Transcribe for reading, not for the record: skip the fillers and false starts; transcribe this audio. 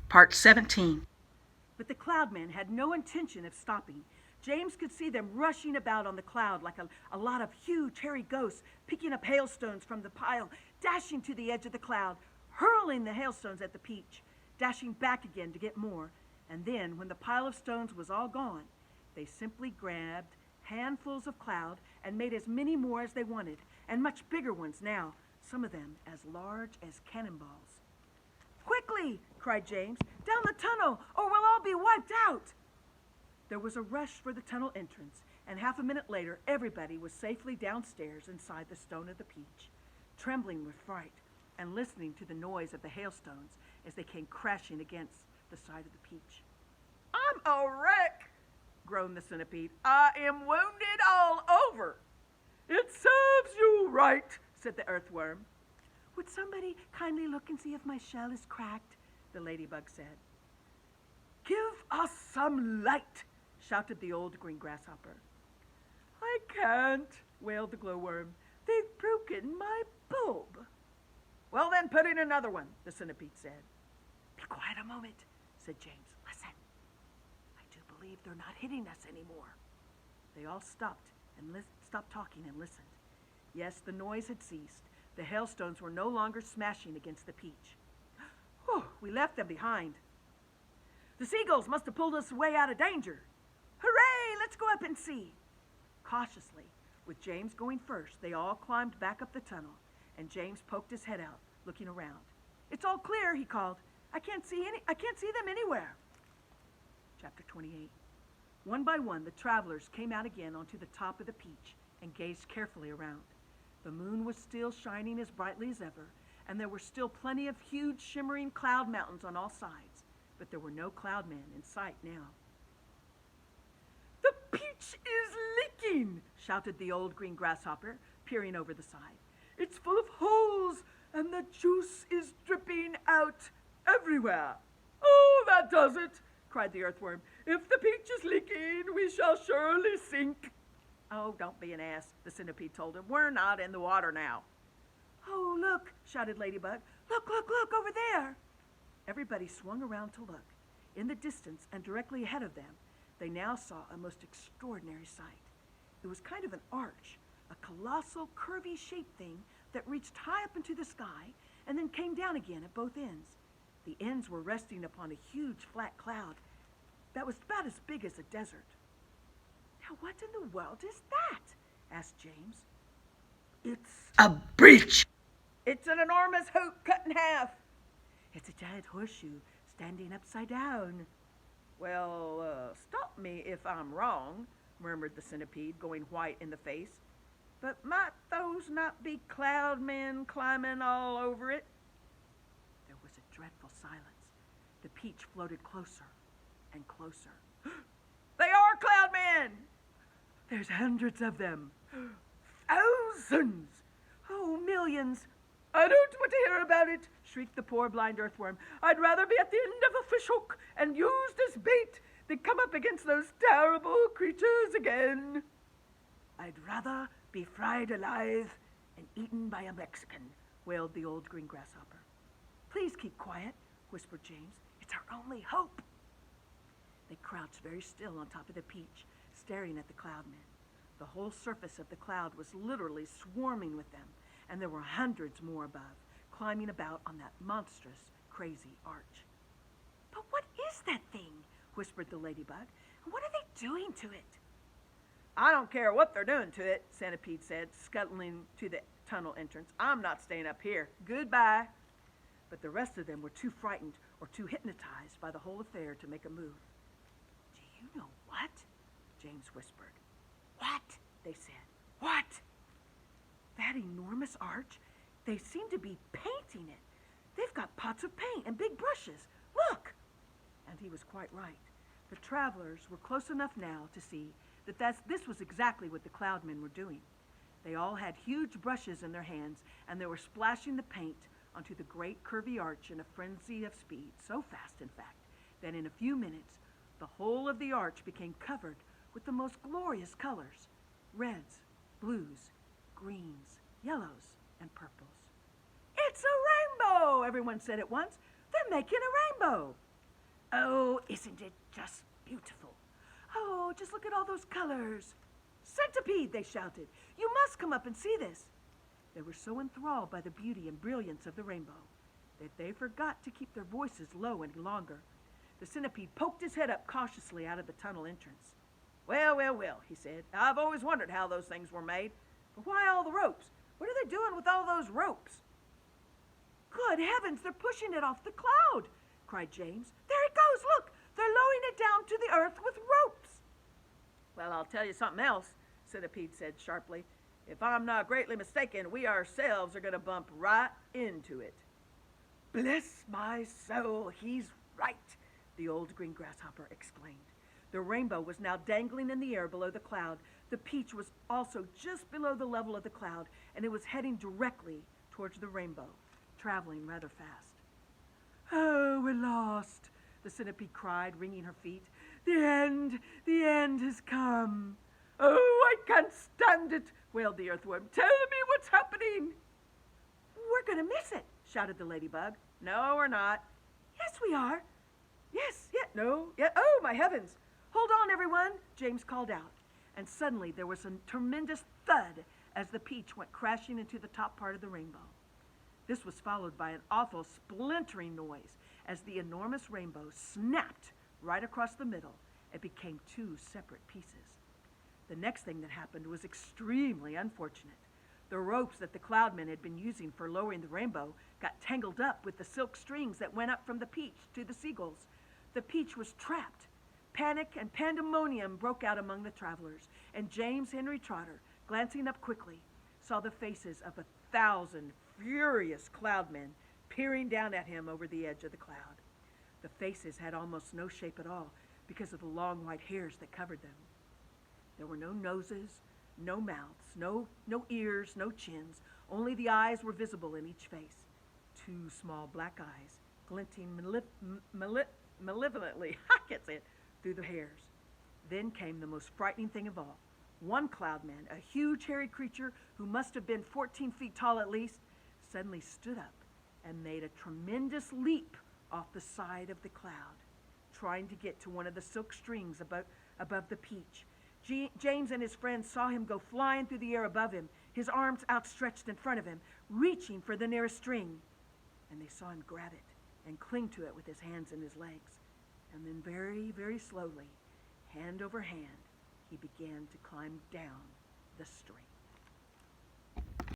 Part 17. But the cloudmen had no intention of stopping. James could see them rushing about on the cloud like a lot of huge, hairy ghosts, picking up hailstones from the pile, dashing to the edge of the cloud, hurling the hailstones at the peach, dashing back again to get more. And then, when the pile of stones was all gone, they simply grabbed handfuls of cloud and made as many more as they wanted, and much bigger ones now, some of them as large as cannonballs. "Quickly!" cried James. "Down the tunnel, or we'll all be wiped out!" There was a rush for the tunnel entrance, and half a minute later, everybody was safely downstairs inside the Stone of the Peach, trembling with fright and listening to the noise of the hailstones as they came crashing against the side of the peach. "I'm a wreck," groaned the centipede. "I am wounded all over." "It serves you right," said the earthworm. "Would somebody kindly look and see if my shell is cracked?" the ladybug said. "Give us some light," shouted the old green grasshopper. "I can't," wailed the glowworm. "They've broken my bulb." "Well then, put in another one," the centipede said. "Be quiet a moment," said James. "Listen. I do believe they're not hitting us anymore." They all stopped talking and listened. Yes, the noise had ceased. The hailstones were no longer smashing against the peach. "Whew, we left them behind. The seagulls must have pulled us away out of danger. Hooray, let's go up and see." Cautiously, with James going first, they all climbed back up the tunnel, and James poked his head out, looking around. "It's all clear," he called. I can't see them anywhere." Chapter 28. One by one, the travelers came out again onto the top of the peach and gazed carefully around. The moon was still shining as brightly as ever, and there were still plenty of huge, shimmering cloud mountains on all sides, but there were no cloudmen in sight now. "The peach is leaking!" shouted the old green grasshopper, peering over the side. "It's full of holes, and the juice is dripping out everywhere." "Oh, that does it!" cried the earthworm. "If the peach is leaking, we shall surely sink." "Oh, don't be an ass," the centipede told him. "We're not in the water now." "Oh, look," shouted Ladybug. "Look, look, look, over there." Everybody swung around to look. In the distance and directly ahead of them, they now saw a most extraordinary sight. It was kind of an arch, a colossal, curvy-shaped thing that reached high up into the sky and then came down again at both ends. The ends were resting upon a huge, flat cloud that was about as big as a desert. "Now, what in the world is that?" asked James. "It's A breach! It's an enormous hoop cut in half." "It's a giant horseshoe standing upside down." "Well, stop me if I'm wrong," murmured the centipede, going white in the face. "But might those not be cloud men climbing all over it?" There was a dreadful silence. The peach floated closer and closer. "They are cloud men! There's hundreds of them. Thousands! Oh, millions! I don't want to hear about it," shrieked the poor blind earthworm. "I'd rather be at the end of a fishhook and used as bait than come up against those terrible creatures again." "I'd rather be fried alive and eaten by a Mexican," wailed the old green grasshopper. "Please keep quiet," whispered James. "It's our only hope." They crouched very still on top of the peach, staring at the cloudmen. The whole surface of the cloud was literally swarming with them, and there were hundreds more above, climbing about on that monstrous, crazy arch. "But what is that thing?" whispered the ladybug. "And what are they doing to it?" "I don't care what they're doing to it," Centipede said, scuttling to the tunnel entrance. "I'm not staying up here. Goodbye." But the rest of them were too frightened or too hypnotized by the whole affair to make a move. "Do you know what?" James whispered. "What?" they said. "What?" "That enormous arch, they seem to be painting it. They've got pots of paint and big brushes. Look!" And he was quite right. The travelers were close enough now to see that this was exactly what the cloudmen were doing. They all had huge brushes in their hands, and they were splashing the paint onto the great curvy arch in a frenzy of speed, so fast, in fact, that in a few minutes the whole of the arch became covered with the most glorious colors: reds, blues, greens, yellows, and purples. "It's a rainbow!" everyone said at once. "They're making a rainbow!" Oh, isn't it just beautiful? Oh, just look at all those colors. Centipede, they shouted. You must come up and see this. They were so enthralled by the beauty and brilliance of the rainbow that they forgot to keep their voices low any longer. The centipede poked his head up cautiously out of the tunnel entrance. Well, well, well, he said. I've always wondered how those things were made. But why all the ropes? What are they doing with all those ropes? Good heavens, they're pushing it off the cloud, cried James. There it goes, look! They're lowering it down to the earth with ropes. Well, I'll tell you something else, Centipede said sharply. If I'm not greatly mistaken, we ourselves are going to bump right into it. Bless my soul, he's right, the old green grasshopper exclaimed. The rainbow was now dangling in the air below the cloud. The peach was also just below the level of the cloud, and it was heading directly towards the rainbow, traveling rather fast. Oh, we're lost, the centipede cried, wringing her feet. The end has come. Oh, I can't stand it, wailed the earthworm. Tell me what's happening. We're going to miss it, shouted the ladybug. No, we're not. Yes, we are. Yes, no, oh, my heavens. Hold on, everyone, James called out. And suddenly there was a tremendous thud as the peach went crashing into the top part of the rainbow. This was followed by an awful splintering noise as the enormous rainbow snapped right across the middle and became two separate pieces. The next thing that happened was extremely unfortunate. The ropes that the cloudmen had been using for lowering the rainbow got tangled up with the silk strings that went up from the peach to the seagulls. The peach was trapped. Panic and pandemonium broke out among the travelers, and James Henry Trotter, glancing up quickly, saw the faces of 1,000 furious cloudmen peering down at him over the edge of the cloud. The faces had almost no shape at all because of the long white hairs that covered them. There were no noses, no mouths, no ears, no chins. Only the eyes were visible in each face. Two small black eyes, glinting malevolently, I can't say it, through the hairs. Then came the most frightening thing of all. One cloudman, a huge hairy creature who must have been 14 feet tall at least, suddenly stood up and made a tremendous leap off the side of the cloud, trying to get to one of the silk strings above the peach. James and his friends saw him go flying through the air above him, his arms outstretched in front of him, reaching for the nearest string. And they saw him grab it and cling to it with his hands and his legs. And then very, very slowly, hand over hand, he began to climb down the string.